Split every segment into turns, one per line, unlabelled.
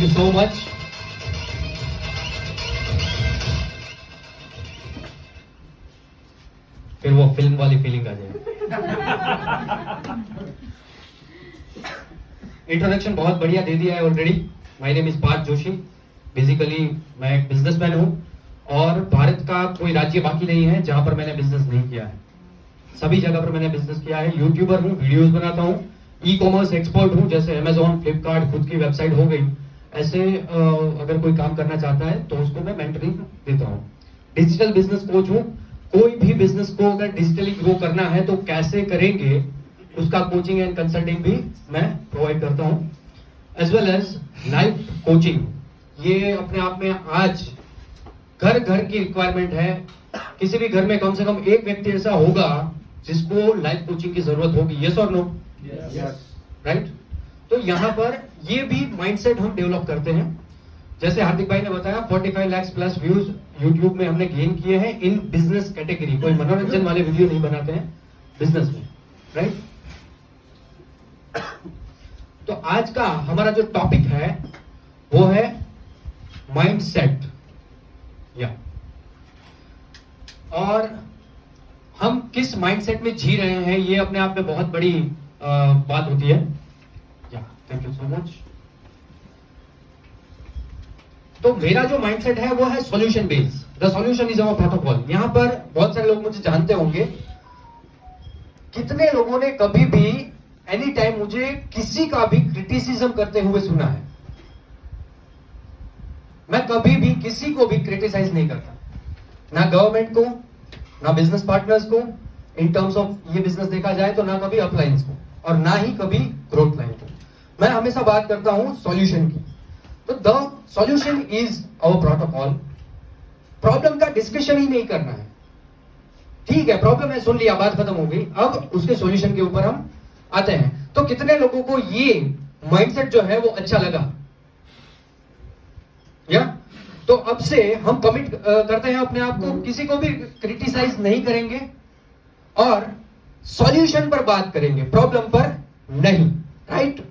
Thank you so much. फिर वो film वाली फीलिंग आ जाए। इंट्रोडक्शन बहुत बढ़िया दे दिया है already. My name is Parth Joshi. Basically मैं एक बिजनेसमैन हूं और भारत का कोई राज्य बाकी नहीं है जहां पर मैंने बिजनेस नहीं किया है। सभी जगह पर मैंने बिजनेस किया है। यूट्यूबर हूं, वीडियोस बनाता हूं, ई कॉमर्स एक्सपर्ट हूं, जैसे अमेजॉन, फ्लिपकार्ट, खुद की वेबसाइट हो गई। ऐसे अगर कोई काम करना चाहता है तो उसको मैं मेंटरिंग देता हूं। डिजिटल बिजनेस कोच हूं। कोई भी बिजनेस को अगर डिजिटली ग्रो करना है तो कैसे करेंगे उसका कोचिंग एंड कंसल्टिंग भी मैं प्रोवाइड करता हूं, as well as life coaching. ये अपने आप में आज घर घर की रिक्वायरमेंट है। किसी भी घर में कम से कम एक व्यक्ति ऐसा होगा जिसको लाइफ कोचिंग की जरूरत होगी। यस और नो? राइट। तो यहां पर ये भी माइंडसेट हम डेवलप करते हैं। जैसे हार्दिक भाई ने बताया 45 लाख प्लस व्यूज यूट्यूब में हमने गेन किए हैं इन बिजनेस कैटेगरी। कोई मनोरंजन वाले वीडियो नहीं बनाते हैं, बिजनेस में, राइट। तो आज का हमारा जो टॉपिक है वो है माइंडसेट। या और हम किस माइंडसेट में जी रहे हैं ये अपने आप में बहुत बड़ी बात होती है। या थैंक यू सो मच। तो मेरा जो माइंडसेट है वो है solution based. The solution is our protocol. यहां पर बहुत सारे लोग मुझे जानते होंगे। कितने लोगों ने कभी भी एनी टाइम मुझे किसी का भी क्रिटिसिज्म करते हुए सुना है? मैं कभी भी किसी को भी क्रिटिसाइज नहीं करता, ना गवर्नमेंट को, ना बिजनेस पार्टनर्स को, इन टर्म्स ऑफ ये बिजनेस देखा जाए तो ना कभी अपलाइंस को और ना ही कभी ग्रोथ लाइन को। मैं हमेशा बात करता हूं सॉल्यूशन की। तो the solution is our protocol. Problem का डिस्कशन ही नहीं करना है। ठीक है, प्रॉब्लम है, सुन लिया, बात खत्म हो गई। अब उसके सॉल्यूशन के ऊपर हम आते हैं। तो कितने लोगों को ये माइंडसेट जो है वो अच्छा लगा? या तो अब से हम कमिट करते हैं अपने आप को, किसी को भी क्रिटिसाइज नहीं करेंगे और सॉल्यूशन पर बात करेंगे, प्रॉब्लम पर नहीं। Right?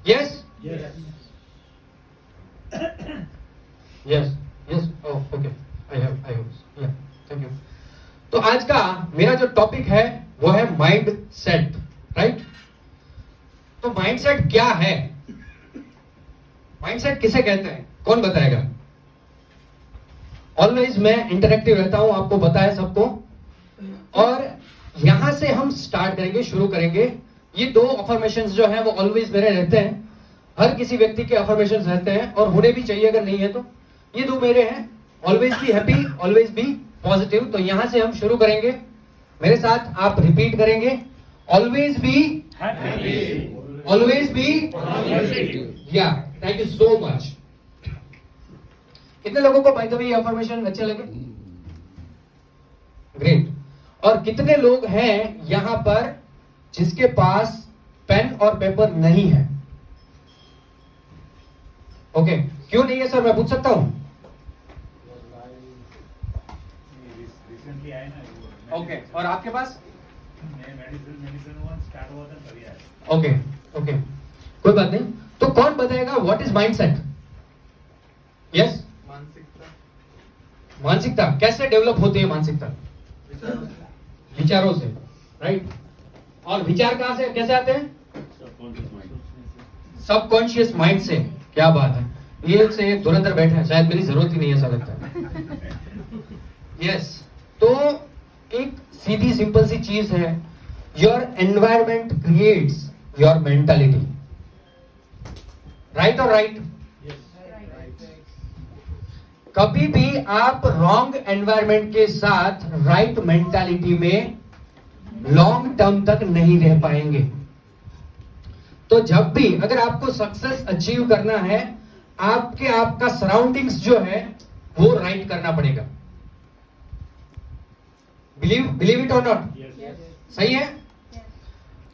Yes yes yes. Okay, I have या थैंक यू। तो आज का मेरा जो टॉपिक है वो है माइंड सेट। राइट? तो माइंडसेट क्या है? माइंडसेट किसे कहते हैं? कौन बताएगा? ऑलवेज मैं इंटरेक्टिव रहता हूं, आपको बताया सबको। और यहां से हम स्टार्ट करेंगे, शुरू करेंगे। ये दो अफर्मेशंस जो हैं वो ऑलवेज मेरे रहते हैं। हर किसी व्यक्ति के अफर्मेशंस रहते हैं और होने भी चाहिए, अगर नहीं है तो। ये दो मेरे हैं, always be happy, always be positive. तो यहां से हम शुरू करेंगे। मेरे साथ आप रिपीट करेंगे, always be happy, always be positive. या थैंक यू सो मच। कितने लोगों को बाय द वे ये अफर्मेशन अच्छे लगे? ग्रेट। और कितने लोग हैं यहां पर जिसके पास पेन और पेपर नहीं है? ओके, क्यों नहीं है सर, मैं पूछ सकता हूं? ओके, और आपके पास? ओके ओके, कोई बात नहीं। तो कौन बताएगा व्हाट इज माइंडसेट? यस? मानसिकता कैसे डेवलप होती है? मानसिकता विचारों से, राइट? और विचार कहां से, कैसे आते हैं? सबकॉन्शियस माइंड से। क्या बात है, ये से एक धुरंधर बैठे हैं, शायद मेरी जरूरत ही नहीं है, ऐसा लगता है। यस, तो एक सीधी सिंपल सी चीज है, your environment creates your mentality. Right और राइट? कभी भी आप रॉन्ग एनवायरमेंट के साथ राइट मेंटालिटी में लॉन्ग टर्म तक नहीं रह पाएंगे। तो जब भी अगर आपको सक्सेस अचीव करना है, आपका सराउंडिंग्स जो है वो राइट करना पड़ेगा। बिलीव इट और नॉट? सही है?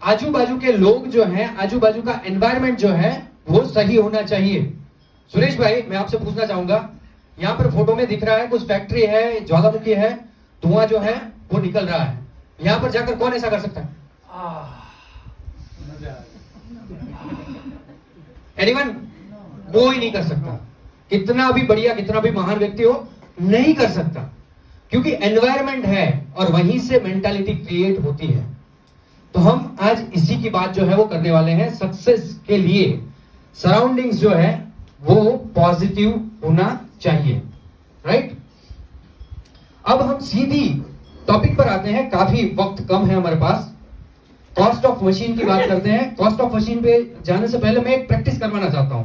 आजू बाजू के लोग जो हैं, आजू बाजू का एनवायरमेंट जो है वो सही होना चाहिए। सुरेश भाई, मैं आपसे पूछना चाहूंगा, यहां पर फोटो में दिख रहा है कुछ फैक्ट्री है, ज्वालामुखी है, धुआं जो है वो निकल रहा है। यहां पर जाकर कौन ऐसा कर सकता है? एनीवन? वो ही नहीं कर सकता। कितना भी बढ़िया, कितना भी महान व्यक्ति हो, नहीं कर सकता, क्योंकि एनवायरमेंट है और वहीं से मेंटालिटी क्रिएट होती है। तो हम आज इसी की बात जो है वो करने वाले हैं। सक्सेस के लिए सराउंडिंग्स जो है वो पॉजिटिव होना चाहिए, राइट। अब हम सीधी टॉपिक पर आते हैं, काफी वक्त कम है हमारे पास। कॉस्ट ऑफ मशीन की बात करते हैं। कॉस्ट ऑफ मशीन पे जाने से पहले मैं एक प्रैक्टिस करवाना चाहता हूं।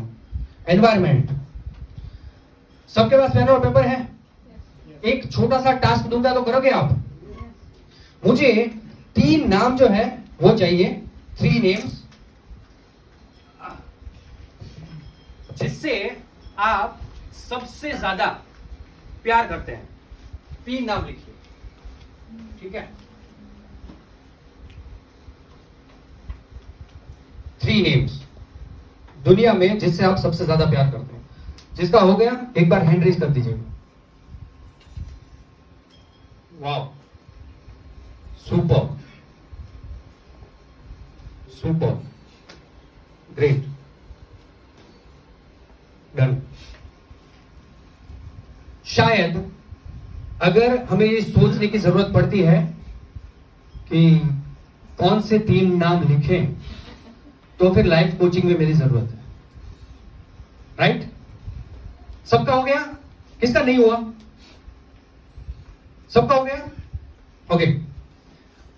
एनवायरमेंट, सबके पास पेन और पेपर है? एक छोटा सा टास्क दूंगा तो करोगे आप? मुझे 3 नाम जो है वो चाहिए, 3 नेम्स, जिससे आप सबसे ज्यादा प्यार करते हैं। 3 नाम लिखिए, ठीक है? 3 नेम्स दुनिया में जिससे आप सबसे ज्यादा प्यार करते हैं। जिसका हो गया एक बार हैंड रेज कर दीजिएगा। Wow, super super, great, done. शायद अगर हमें ये सोचने की जरूरत पड़ती है कि कौन से 3 नाम लिखें, तो फिर लाइफ कोचिंग में मेरी जरूरत है, राइट? सबका हो गया? किसका नहीं हुआ? सबका हो गया? ओके।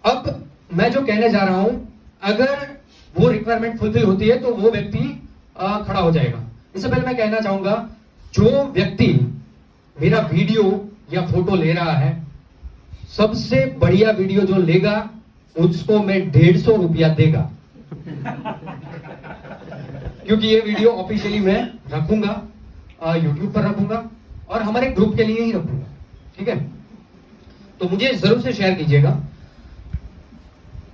अब मैं जो कहने जा रहा हूं, अगर वो रिक्वायरमेंट फुलफिल होती है तो वो व्यक्ति खड़ा हो जाएगा। इससे पहले मैं कहना चाहूंगा, जो व्यक्ति मेरा वीडियो या फोटो ले रहा है, सबसे बढ़िया वीडियो जो लेगा उसको मैं 150 रुपया देगा। क्योंकि ये वीडियो ऑफिशियली मैं रखूंगा, यूट्यूब पर रखूंगा और हमारे ग्रुप के लिए ही रखूंगा, ठीक है? तो मुझे जरूर से शेयर कीजिएगा।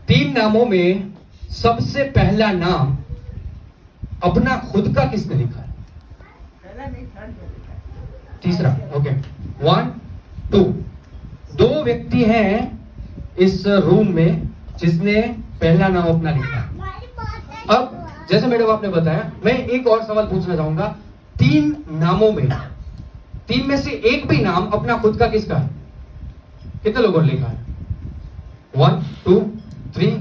3 नामों में सबसे पहला नाम अपना खुद का किसने लिखा है? तीसरा, ओके। 1 2 2 व्यक्ति हैं इस रूम में जिसने पहला नाम अपना लिखा है। अब जैसे मैडम आपने बताया, मैं एक और सवाल पूछना चाहूंगा। 3 नामों में, 3 में से एक भी नाम अपना खुद का किसका है? कितने लोगों ने लिखा है? 1 2 3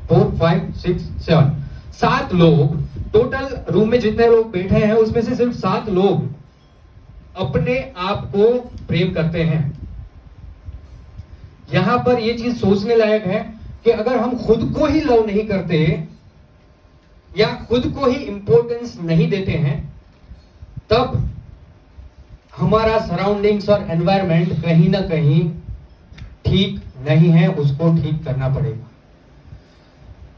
4 5 6 7 7 लोग टोटल। रूम में जितने लोग बैठे हैं उसमें से सिर्फ 7 लोग अपने आप को प्रेम करते हैं। यहां पर यह चीज सोचने लायक है कि अगर हम खुद को ही लव नहीं करते या खुद को ही इंपॉर्टेंस नहीं देते हैं, तब हमारा सराउंडिंग्स और एनवायरनमेंट कहीं ना कहीं ठीक नहीं है, उसको ठीक करना पड़ेगा।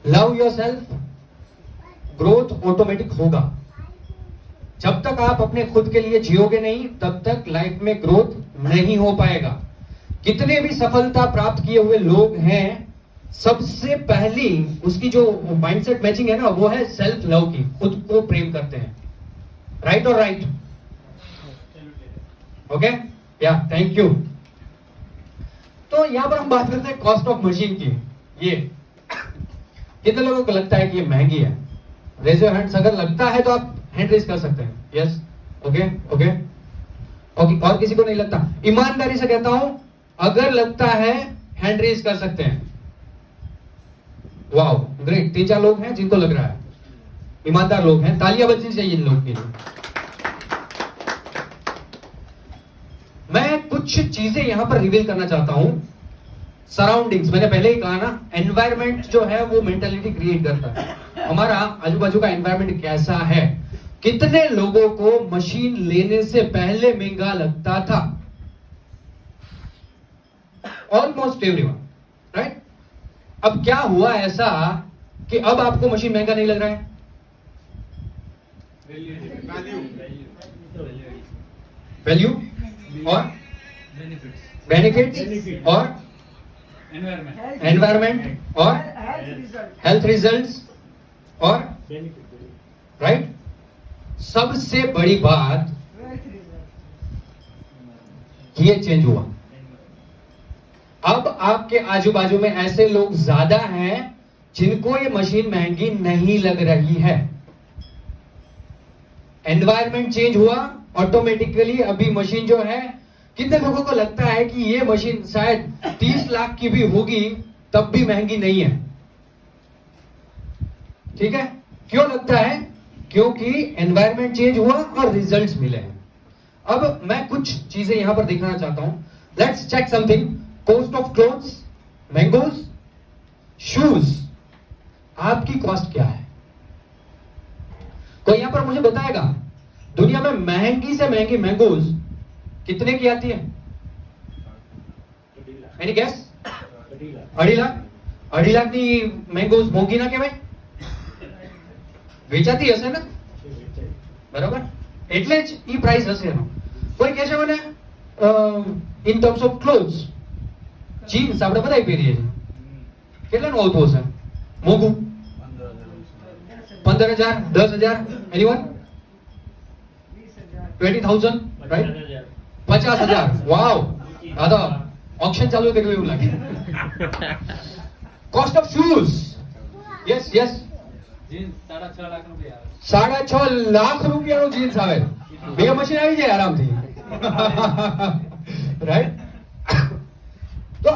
लव योरसेल्फ, ग्रोथ ऑटोमेटिक होगा। जब तक आप अपने खुद के लिए जियोगे नहीं, तब तक लाइफ में ग्रोथ नहीं हो पाएगा। कितने भी सफलता प्राप्त किए हुए लोग हैं, सबसे पहली उसकी जो माइंडसेट मैचिंग है ना, वो है सेल्फ लव की, खुद को प्रेम करते हैं। राइट और राइट? ओके, या थैंक यू। तो यहां पर हम बात करते हैं कॉस्ट ऑफ मशीन की। ये कितने लोगों को लगता है कि ये महंगी है? रेज योर हैंड्स अगर लगता है तो आप हैंड रेज कर सकते हैं। Yes, okay okay okay. और किसी को नहीं लगता? ईमानदारी से कहता हूं, अगर लगता है हैंड रेज कर सकते हैं। Wow, great. 3-4 लोग हैं जिनको लग रहा है, ईमानदार लोग हैं। तालियां बजनी चाहिए इन लोगों के लिए। मैं कुछ चीजें यहां पर रिवील करना चाहता हूं। सराउंडिंग्स, मैंने पहले ही कहा ना, एनवायरमेंट जो है वो मेंटालिटी क्रिएट करता है। हमारा आजू बाजू का एनवायरमेंट कैसा है? कितने लोगों को मशीन लेने से पहले महंगा लगता था? Almost everyone, right? अब क्या हुआ ऐसा कि अब आपको मशीन महंगा नहीं लग रहा है? वैल्यू और बेनिफिट्स और एनवायरमेंट और हेल्थ रिजल्ट्स और राइट। सबसे बड़ी बात ये चेंज हुआ। अब आपके आजू बाजू में ऐसे लोग ज्यादा हैं जिनको ये मशीन महंगी नहीं लग रही है। एनवायरनमेंट चेंज हुआ ऑटोमेटिकली। अभी मशीन जो है, कितने लोगों को लगता है कि ये मशीन शायद 30 लाख की भी होगी तब भी महंगी नहीं है? ठीक है, क्यों लगता है? क्योंकि एनवायरनमेंट चेंज हुआ और रिजल्ट्स मिले हैं। अब मैं कुछ चीजें यहां पर दिखाना चाहता हूं। Let's check something. Cost of clothes, mangoes, shoes, आपकी कॉस्ट क्या है? कोई यहां पर मुझे बताएगा दुनिया में महंगी से महंगी मैंगोज कितने की आती है? Any guess? 2.5 लाख। 2.5 लाख की मैंगोज मोंगी ना કેવાય? વેચાતી હશે ને, બરાબર? એટલે જ ઈ પ્રાઇસ હશે એનો. કોઈ કહે છે મને in terms of clothes, jeans આપણે બધાય પહેરીએ છીએ, કેટલાનું આવતું હશે મોંઘું? 15,000, 10,000, એનીવન? 20,000, રાઈટ? 50,000. વાવ, આ તો ઓક્શન ચાલુ કર્યું એવું લાગે. Cost of shoes, yes yes,
jeans 6.5 lakh રૂપિયા આવે.
6.5 લાખ રૂપિયાનું જીન્સ આવે. બે મશીન આવી જાય આરામથી, રાઈટ? તો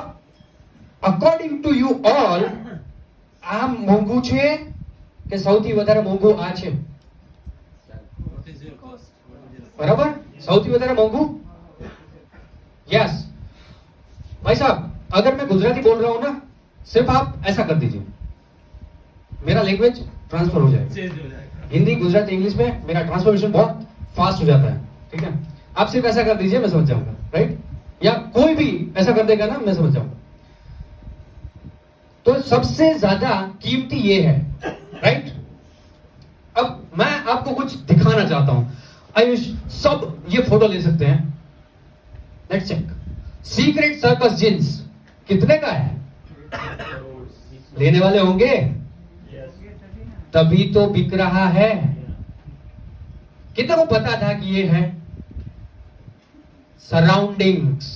અકોર્ડિંગ ટુ યુ ઓલ, આ મોંઘું છે કે સૌથી વધારે મોંઘું આ છે? बराबर, सौथी વધારે મોંઘું? यस भाई साहब, अगर मैं गुजराती बोल रहा हूं ना, सिर्फ आप ऐसा कर दीजिए, मेरा लैंग्वेज ट्रांसफर हो जाएगा। हिंदी, गुजराती, इंग्लिश में मेरा ट्रांसफॉर्मेशन बहुत फास्ट हो जाता है, ठीक है? आप सिर्फ ऐसा कर दीजिए, मैं समझ जाऊंगा, राइट? या कोई भी ऐसा कर देगा ना, मैं समझ जाऊंगा। तो सबसे ज्यादा कीमती ये है, राइट? अब मैं आपको कुछ दिखाना चाहता हूं। आयुष, सब ये फोटो ले सकते हैं? Let's check. Secret circus jeans कितने का है? लेने वाले होंगे तभी तो बिक रहा है। कितने को पता था कि ये है? सराउंडिंग्स,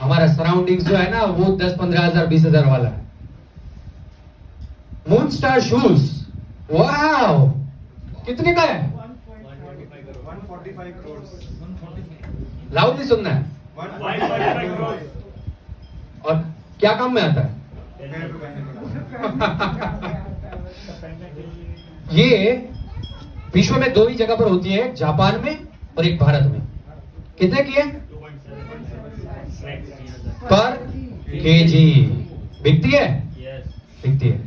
हमारा सराउंडिंग्स जो है ना, वो 10-15,000, 20,000 वाला है। मून स्टार शूज, वाव, कितने का है?
145 करोड़।
लाउडली सुनना है।
145 करोड़।
और क्या काम में आता है? ये विश्व में 2 ही जगह पर होती है, जापान में और एक भारत में। कितने की है? पर केजी बिकती है? बिकती है।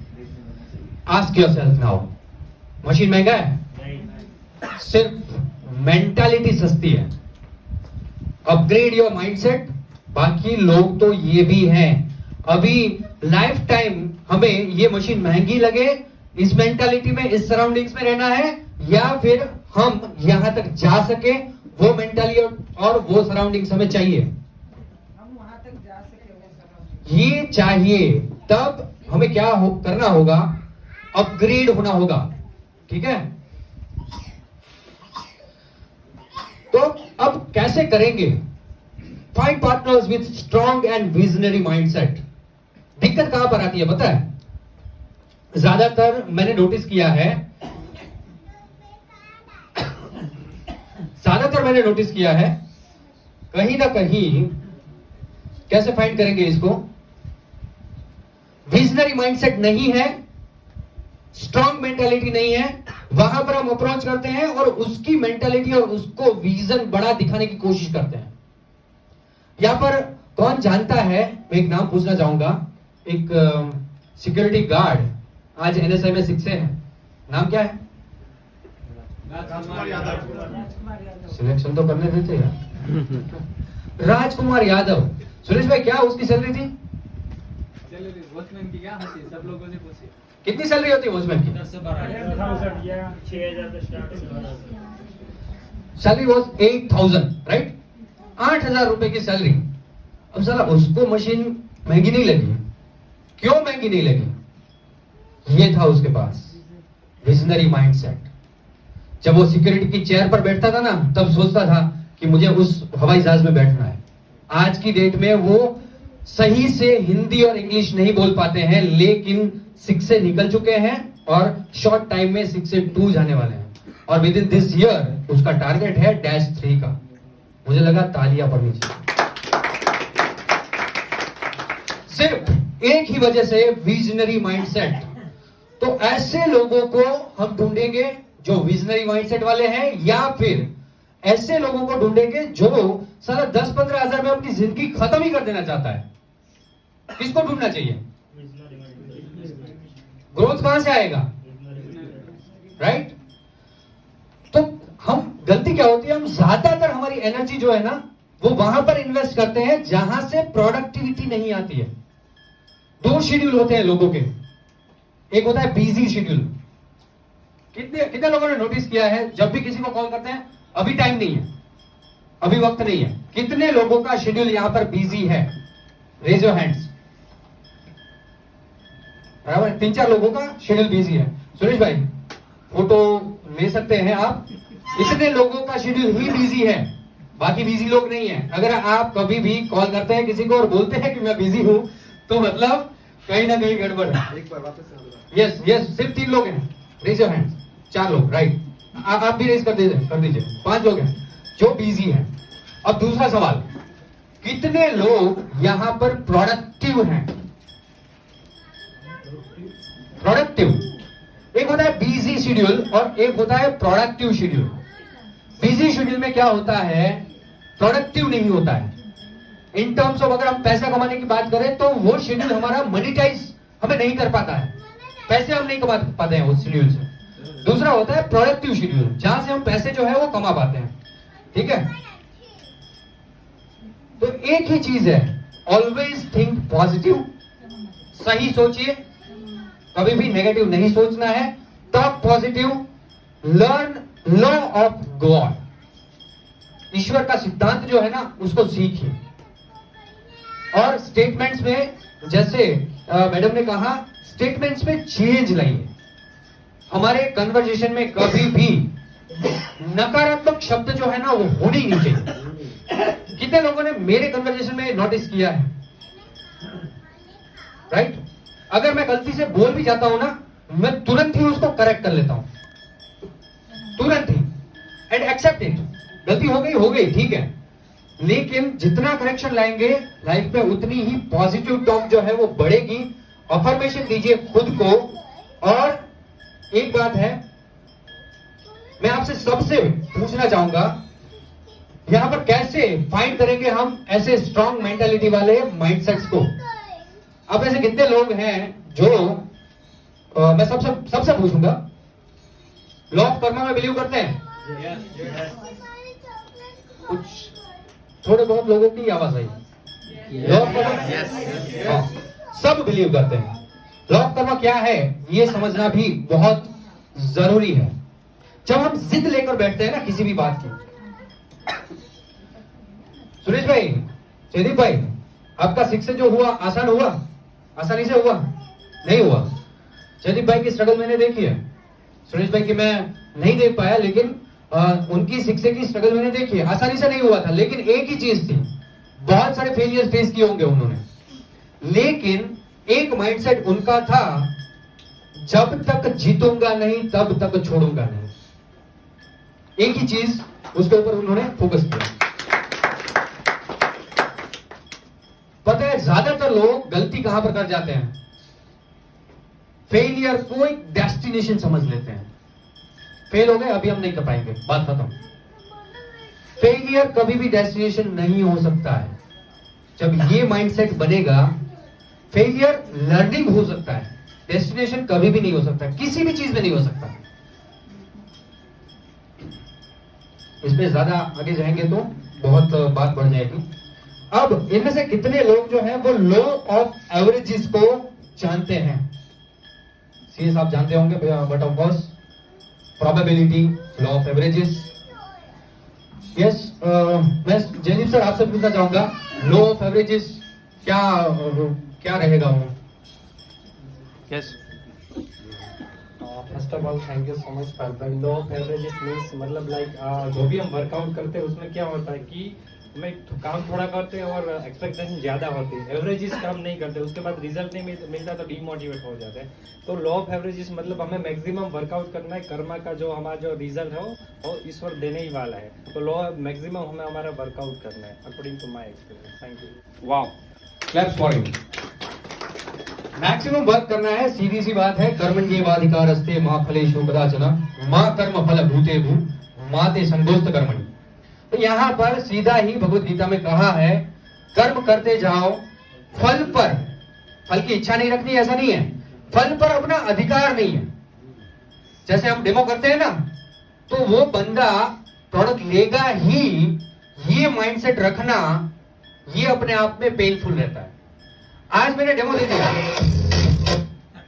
आस्क योरसेल्फ नाउ, मशीन महंगा है? सिर्फ मेंटालिटी सस्ती है। Upgrade your mindset. बाकी लोग तो ये भी हैं। अभी लाइफ टाइम हमें ये मशीन महंगी लगे, इस मेंटालिटी में, इस सराउंडिंग्स में रहना है, या फिर हम यहां तक जा सके, वो मेंटालिटी और वो सराउंडिंग्स हमें चाहिए?
हम वहां तक जा सके वो सराउंडिंग।
ये चाहिए, तब हमें क्या करना होगा? अपग्रेड होना होगा, ठीक है? तो अब कैसे करेंगे? Find partners with strong and visionary mindset. दिक्कत कहां पर आती है पता है? ज्यादातर मैंने नोटिस किया है, कहीं ना कहीं, कैसे फाइंड करेंगे इसको? विजनरी माइंडसेट नहीं है, स्ट्रॉन्ग मेंटालिटी नहीं है, वहां पर हम अप्रोच करते हैं और उसकी मेंटालिटी और उसको विजन बड़ा दिखाने की कोशिश करते हैं। यहां पर कौन जानता है, मैं एक नाम पूछना चाहूंगा, एक सिक्योरिटी गार्ड आज एनएसआई में शिक्षे है, नाम क्या है?
राजकुमार यादव।
सिलेक्शन तो करने देते यार। राजकुमार यादव। सुरेश भाई, क्या उसकी सैलरी थी?
सैलरी वॉचमैन की क्या होती है, सब लोगों से पूछिए।
कितनी सैलरी होती है वॉचमैन की?
10 से 12,000 या 6,000 से स्टार्ट है।
Salary was 8,000, right? 8,000 रुपए की सैलरी। अब साला उसको मशीन महंगी नहीं लगी। क्यों महंगी नहीं लगी? ये था उसके पास विजनरी माइंडसेट। जब वो सिक्योरिटी की चेयर पर बैठता था ना, तब सोचता था कि मुझे उस हवाई जहाज में बैठना है। आज की डेट में वो सही से हिंदी और इंग्लिश नहीं बोल पाते हैं, लेकिन 6 से निकल चुके हैं और शॉर्ट टाइम में 6 से 2 जाने वाले हैं। और विद इन दिस ईयर उसका टारगेट है -3 का। मुझे लगा तालियां पड़नी चाहिए। सिर्फ एक ही वजह से, विजनरी माइंडसेट। तो ऐसे लोगों को हम ढूंढेंगे जो विजनरी माइंडसेट वाले हैं, या फिर ऐसे लोगों को ढूंढेंगे जो साला 10-15 हजार में अपनी जिंदगी खत्म ही कर देना चाहता है। किसको ढूंढना चाहिए? ग्रोथ कहां से आएगा? राइट? तो हम गलती क्या होती है, हम ज्यादातर हमारी एनर्जी जो है ना वो वहां पर इन्वेस्ट करते हैं जहां से प्रोडक्टिविटी नहीं आती है। 2 शेड्यूल होते हैं लोगों के। एक होता है बिजी शेड्यूल। कितने लोगों ने नोटिस किया है जब भी किसी को कॉल करते हैं, अभी टाइम नहीं है, अभी वक्त नहीं है। कितने लोगों का शेड्यूल यहां पर बिजी है? Raise your hands. बराबर, 3-4 लोगों का शेड्यूल बिजी है। सुरेश भाई फोटो ले सकते हैं आप। इतने लोगों का शेड्यूल ही बिजी है, बाकी बिजी लोग नहीं है। अगर आप कभी भी कॉल करते हैं किसी को और बोलते हैं कि मैं बिजी हूं, तो मतलब कहीं ना कहीं गड़बड़ है। यस यस, सिर्फ 3 लोग हैं। Raise your hands. 4 लोग, राइट। आप भी रेज कर दीजिए। 5 लोग हैं जो बिजी हैं। अब दूसरा सवाल, कितने लोग यहां पर प्रोडक्टिव हैं? प्रोडक्टिव। एक होता है बिजी शेड्यूल और एक होता है प्रोडक्टिव शेड्यूल। बिजी शेड्यूल में क्या होता है, प्रोडक्टिव नहीं होता है। इन टर्म्स ऑफ अगर हम पैसा कमाने की बात करें तो वो शेड्यूल हमारा मोनेटाइज हमें नहीं कर पाता है, पैसे हम नहीं कमा पाते हैं उस शेड्यूल से। दूसरा होता है प्रोडक्टिव शेड्यूल, जहां से हम पैसे जो है वो कमा पाते हैं। ठीक है? तो एक ही चीज है, ऑलवेज थिंक पॉजिटिव। सही सोचिए, कभी भी नेगेटिव नहीं सोचना है। Talk positive, learn law of God, ईश्वर का सिद्धांत जो है ना उसको सीखिए। और स्टेटमेंट्स में, जैसे मैडम ने कहा, स्टेटमेंट्स में चेंज लाइए। हमारे कन्वर्सेशन में कभी भी नकारात्मक शब्द जो है ना वो होने ही नहीं चाहिए। कितने लोगों ने मेरे कन्वर्सेशन में नोटिस किया है? राइट? अगर मैं गलती से बोल भी जाता हूं ना, मैं तुरंत ही उसको करेक्ट कर लेता हूं, तुरंत ही, एंड एक्सेप्ट इट। गलती हो गई, ठीक है। लेकिन जितना करेक्शन लाएंगे लाइफ में, उतनी ही पॉजिटिव टॉक जो है वो बढ़ेगी। अफर्मेशन दीजिए खुद को। और एक बात है, मैं आपसे सबसे पूछना चाहूंगा, यहां पर कैसे फाइंड करेंगे हम ऐसे स्ट्रॉन्ग मेंटालिटी वाले माइंडसेट्स को? अब ऐसे कितने लोग हैं जो मैं सबसे पूछूंगा, लॉ ऑफ कर्मा में बिलीव करते हैं? कुछ थोड़े बहुत लोगों की आवाज आई। लॉ ऑफ कर्मा सब बिलीव करते हैं। लॉ ऑफ कर्मा क्या है ये समझना भी बहुत जरूरी है। जब हम जिद लेकर बैठते हैं ना किसी भी बात की, सुरेश भाई, जयदीप भाई, आपका शिक्षक जो हुआ आसान हुआ? आसानी से हुआ? नहीं हुआ। जयदीप भाई की स्ट्रगल मैंने देखी है, सुरेश भाई की मैं नहीं देख पाया, लेकिन उनकी शिक्षक की स्ट्रगल मैंने देखी है। आसानी से नहीं हुआ था, लेकिन एक ही चीज थी, बहुत सारे फेलियर फेस किए होंगे उन्होंने, लेकिन एक माइंडसेट उनका था, जब तक जीतूंगा नहीं तब तक छोड़ूंगा नहीं। एक ही चीज, उसके ऊपर उन्होंने फोकस किया। पता है ज्यादातर लोग गलती कहां पर कर जाते हैं? फेलियर को एक डेस्टिनेशन समझ लेते हैं। फेल हो गए, अभी हम नहीं कर पाएंगे, बात खत्म। फेलियर कभी भी डेस्टिनेशन नहीं हो सकता है। जब ये माइंडसेट बनेगा, फेलियर लर्निंग हो सकता है, डेस्टिनेशन कभी भी नहीं हो सकता, किसी भी चीज में नहीं हो सकता। इसमें ज्यादा आगे जाएंगे तो बहुत बात बढ़ जाएगी। अब इनमें से कितने लोग जो हैं वो लॉ ऑफ एवरेजेस को जानते हैं? सीएस आप जानते होंगे, but of course probability, law of averages. Yes, मैं जयदीप सर आपसे पूछना चाहूंगा, लॉ ऑफ एवरेजेस क्या रहेगा वो? Yes,
first of all thank you so much for the law of averages means, मतलब लाइक जो भी हम वर्कआउट करते हैं उसमें क्या होता है कि में काम थोड़ा करते हैं और एक्सपेक्टेशन ज़्यादा होती है, एवरेजेस काम नहीं करते, उसके बाद रिजल्ट नहीं मिलता तो डीमोटिवेट हो जाते हैं। तो लॉ ऑफ एवरेजेस मतलब हमें मैक्सिमम वर्कआउट करना है, कर्मा का जो हमारा जो रिजल्ट है वो ईश्वर देने ही वाला है। तो लॉ मैक्सिमम हमें हमारा वर्कआउट करना है according to my experience. Thank you.
वाह, claps for him. Maximum work करना है, सीधी सी बात है। कर्मण्येवाधिकारस्ते मा फलेषु कदाचन मा कर्म फल भूते भू मा ते संगोस्त कर्मणि। तो यहाँ पर सीधा ही भगवत गीता में कहा है कर्म करते जाओ, फल पर, फल की इच्छा नहीं रखनी, ऐसा नहीं है, फल पर अपना अधिकार नहीं है। जैसे हम डेमो करते हैं ना, तो वो बंदा प्रोडक्ट लेगा ही, ये माइंडसेट रखना, ये अपने आप में पेनफुल रहता है। आज मैंने डेमो दे दिया,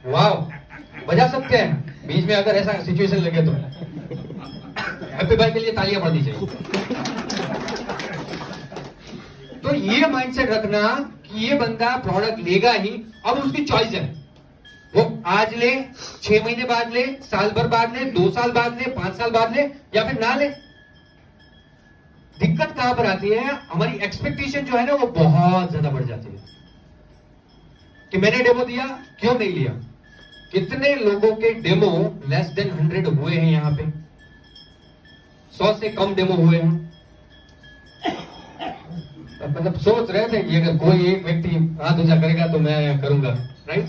वाह, बजा सकते हैं बीच में अगर ऐसा सिचुएशन लगे तो। हैप्पी भाई के लिए तालियां पड़ दी चाहिए। तो ये माइंडसेट रखना कि ये बंदा प्रोडक्ट लेगा ही, अब उसकी चॉइस है, वो आज ले, 6 महीने बाद ले, साल भर बाद ले, 2 साल बाद ले, 5 साल बाद ले, या फिर ना ले। दिक्कत कहां पर आती है, हमारी एक्सपेक्टेशन जो है ना वो बहुत ज्यादा बढ़ जाती है कि मैंने डेमो दिया, क्यों नहीं लिया। कितने लोगों के डेमो लेस देन 100 हुए हैं यहाँ पे, 100 से कम डेमो हुए हैं। मतलब सोच रहे थे कि अगर कोई एक व्यक्ति हाथ ऊंचा करेगा तो मैं करूंगा, राइट।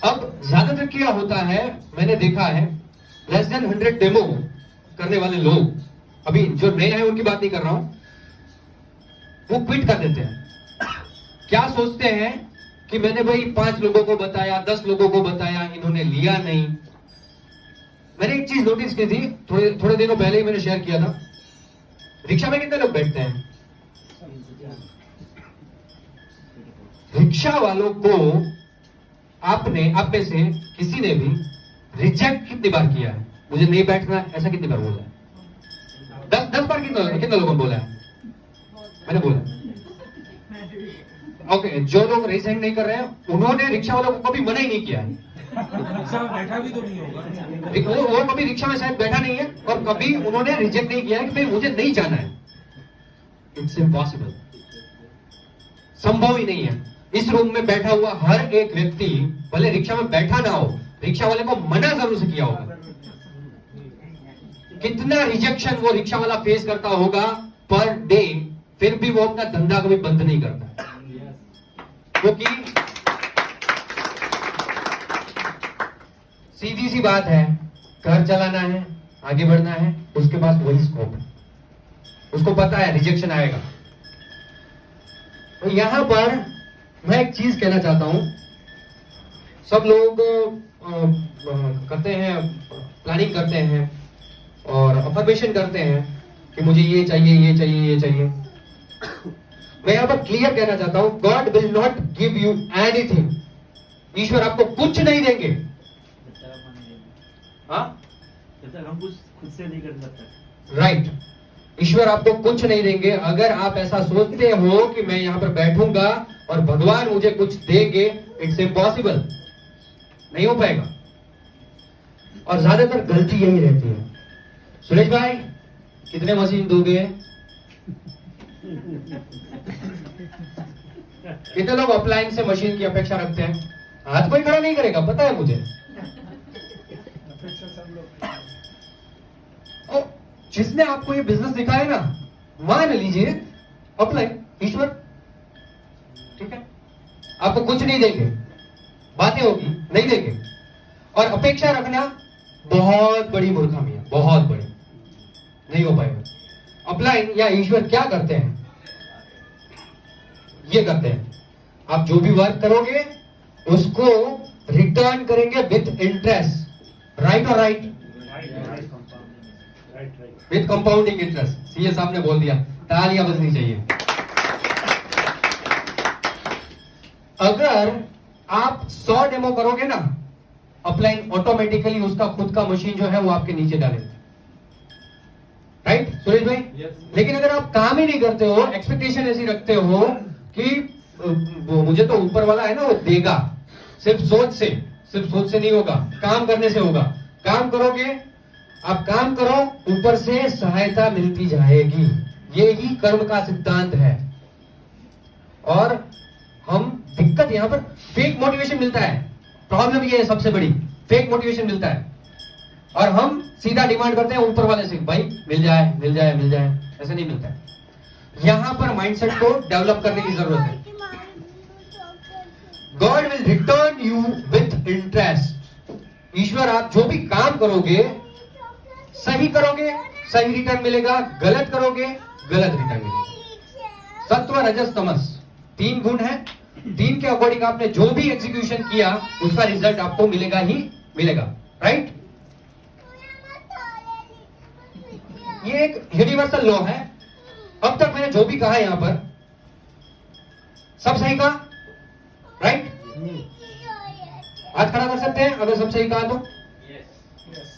अब ज्यादातर क्या होता है, मैंने देखा है लेस देन 100 डेमो करने वाले लोग, अभी जो नए हैं उनकी बात नहीं कर रहा हूं, वो क्विट कर देते हैं। क्या सोचते हैं कि मैंने भाई 5 लोगों को बताया, 10 लोगों को बताया, इन्होंने लिया नहीं। मैंने एक चीज नोटिस की थी, थोड़े दिनों पहले ही मैंने शेयर किया था। रिक्शा में कितने लोग बैठते हैं? रिक्शा वालों को आप में से किसी ने भी रिजेक्ट कितनी बार किया है? मुझे नहीं बैठना, ऐसा कितनी बार बोला है? 10 बार कितने लोगों ने बोला है? मैंने बोला। ओके, जो लोग रिजेक्ट नहीं कर रहे हैं उन्होंने रिक्शा वालों को कभी मना ही नहीं किया है।
रिक्शा में बैठा भी तो नहीं होगा,
वो कभी रिक्शा में शायद बैठा नहीं है और कभी उन्होंने रिजेक्ट नहीं किया है कि भाई मुझे नहीं जाना है। इट्स इम्पॉसिबल, संभव ही नहीं है। इस रूम में बैठा हुआ हर एक व्यक्ति भले रिक्शा में बैठा ना हो, रिक्शा वाले को मना जरूर से किया होगा। कितना रिजेक्शन वो रिक्शा वाला फेस करता होगा पर डे, फिर भी वो अपना धंधा कभी बंद नहीं करता, क्योंकि सीधी सी बात है, घर चलाना है, आगे बढ़ना है, उसके पास वही स्कोप है, उसको पता है रिजेक्शन आएगा। तो यहां पर मैं एक चीज कहना चाहता हूं, सब लोग करते हैं, प्लानिंग करते हैं और अफर्मेशन करते हैं कि मुझे ये चाहिए, ये चाहिए, ये चाहिए। मैं यहां पर क्लियर कहना चाहता हूं, God will not give you anything. ईश्वर आपको कुछ नहीं देंगे। हाँ,
हम कुछ खुद से नहीं कर सकते,
राइट। ईश्वर आपको कुछ नहीं देंगे। अगर आप ऐसा सोचते हो कि मैं यहां पर बैठूंगा और भगवान मुझे कुछ देंगे, इट्स इम्पॉसिबल, नहीं हो पाएगा। और ज्यादातर गलती यही रहती है। सुरेश भाई, कितने मशीन दोगे? कितने लोग अप्लायंस से मशीन की अपेक्षा रखते हैं? हाथ कोई खड़ा नहीं करेगा, पता है मुझे। और जिसने आपको ये बिजनेस दिखाया ना, मान लीजिए अप्लाई ईश्वर, ठीक है, आपको कुछ नहीं देंगे, बातें होगी, नहीं देंगे, और अपेक्षा रखना बहुत बड़ी मूर्खामी है, बहुत बड़ी, नहीं हो पाएगा। अपलाइन या ईश्वर क्या करते हैं? ये करते हैं, आप जो भी वर्क करोगे उसको रिटर्न करेंगे विथ इंटरेस्ट, राइट और right, with compounding interest. CA साहब ने बोल दिया, तालियां बजनी चाहिए। अगर आप 100 डेमो करोगे ना, अपलाइन ऑटोमेटिकली उसका खुद का मशीन जो है वो आपके नीचे डालेगा, राइट सुरेश भाई? लेकिन अगर आप काम ही नहीं करते हो, एक्सपेक्टेशन ऐसी रखते हो कि मुझे तो ऊपर वाला है ना वो देगा, सिर्फ सोच से नहीं होगा, काम करने से होगा। काम करोगे, आप काम करो, ऊपर से सहायता मिलती जाएगी। ये ही कर्म का सिद्धांत है। और हम दिक्कत यहां पर फेक मोटिवेशन मिलता है, प्रॉब्लम ये है सबसे बड़ी, फेक मोटिवेशन मिलता है और हम सीधा डिमांड करते हैं ऊपर वाले से, भाई मिल जाए मिल जाए मिल जाए, ऐसा नहीं मिलता है। यहां पर माइंडसेट को डेवलप करने की जरूरत है। God will return you with interest. ईश्वर आप जो भी काम करोगे, सही करोगे सही रिटर्न मिलेगा, गलत करोगे गलत रिटर्न मिलेगा। सत्व रजस तमस 3 गुण है, 3 के अकॉर्डिंग आपने जो भी एग्जीक्यूशन किया उसका रिजल्ट आपको मिलेगा ही मिलेगा, राइट। ये एक यूनिवर्सल लॉ है। अब तक मैंने जो भी कहा यहां पर सब सही कहा, राइट। हाथ खड़ा कर सकते हैं अगर सब सही कहा तो,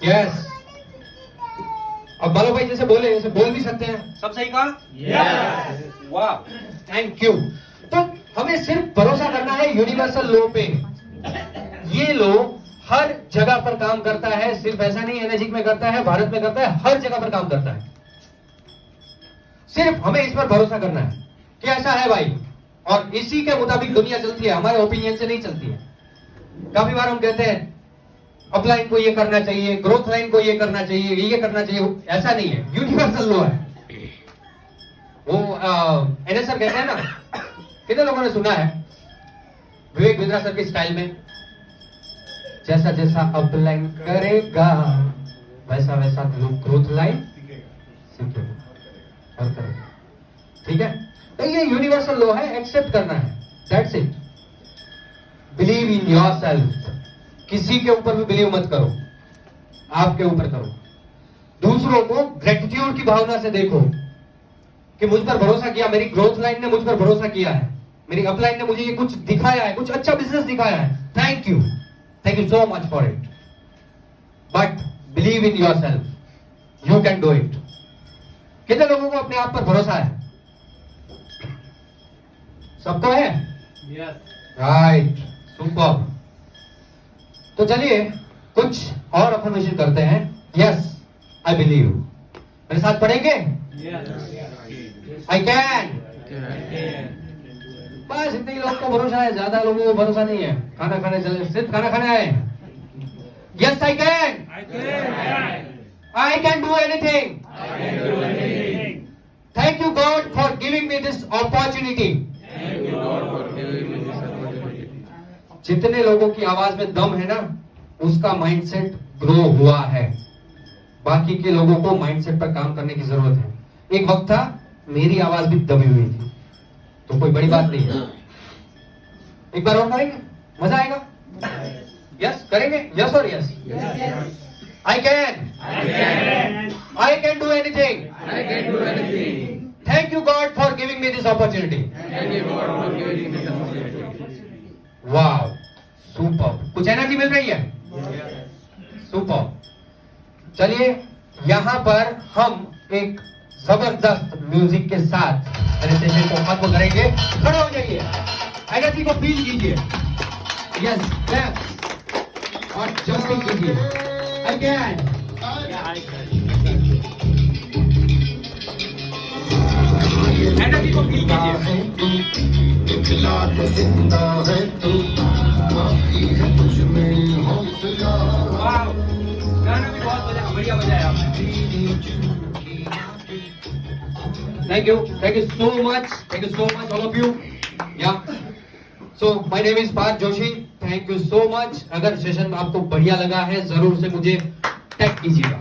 यस। अब बालो भाई जैसे बोले वैसे बोल भी सकते हैं, सब सही कहा,
Yes.
वाह, थैंक यू। तो हमें सिर्फ भरोसा करना है यूनिवर्सल लॉ पे। ये लॉ हर जगह पर काम करता है, सिर्फ ऐसा नहीं एनर्जी में करता है, भारत में करता है, हर जगह पर काम करता है। सिर्फ हमें इस पर भरोसा करना है कि ऐसा है भाई, और इसी के मुताबिक दुनिया चलती है, हमारे ओपिनियन से नहीं चलती है। काफी बार हम कहते हैं अपलाइन को ये करना चाहिए, ग्रोथ लाइन को ये करना चाहिए, ये करना चाहिए, ऐसा नहीं है, यूनिवर्सल लॉ है वो। एनएसआर कहते हैं ना, कितने लोगों ने सुना है विवेक बिंद्रा सर के स्टाइल में, जैसा जैसा अपलाइन करेगा वैसा वैसा ग्रोथ लाइन सीखेगा और करेगा, ठीक है। तो ये यूनिवर्सल लॉ है, एक्सेप्ट करना है, that's it. Believe in yourself. किसी के ऊपर भी बिलीव मत करो, आपके ऊपर करो। दूसरों को ग्रेटिट्यूड की भावना से देखो कि मुझ पर भरोसा किया, मेरी ग्रोथ लाइन ने मुझ पर भरोसा किया है, मेरी अपलाइन ने मुझे ये कुछ दिखाया है, कुछ अच्छा बिजनेस दिखाया है, thank you so much for it. But believe in yourself, you can do it. कितने लोगों को अपने आप पर भरोसा है? सबको है, राइट, सुपर। तो चलिए कुछ और अफर्मेशन करते हैं। यस आई बिलीव, मेरे साथ पढ़ेंगे, आई कैन। बस इतने ही लोगों को भरोसा है, ज्यादा लोगों को भरोसा नहीं है। खाना खाने चले, सिर्फ खाना खाने आए। Yes I can, I can do anything. Thank you God for giving me this opportunity. जितने लोगों की आवाज में दम है ना, उसका माइंडसेट ग्रो हुआ है। बाकी के लोगों को माइंडसेट पर काम करने की जरूरत है। एक वक्त था मेरी आवाज भी दबी हुई थी, तो कोई बड़ी बात नहीं है। एक बार और करेंगे, मजा आएगा। यस करेंगे, यस और yes. I can do anything. Thank you God for giving me this opportunity. Wow, super. कुछ एनर्जी मिल रही है, सुपर। चलिए यहां पर हम एक जबरदस्त म्यूजिक के साथ मेरे सेशन को खत्म करेंगे। खड़े हो जाइए, एनर्जी को फील कीजिए। यस क्लैप और जंपिंग कीजिए। अगेन एनर्जी को फील कीजिए। वाव, गाना भी बहुत बढ़िया बजाया आपने। Thank you so much all of you. Yeah. So my name is Parth Joshi. Thank you so much. अगर सेशन आपको बढ़िया लगा है जरूर से मुझे टैग कीजिएगा।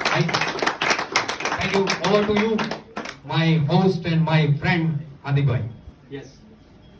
Thank you. Over to you, my host and my friend Hadik bhai.
Yes.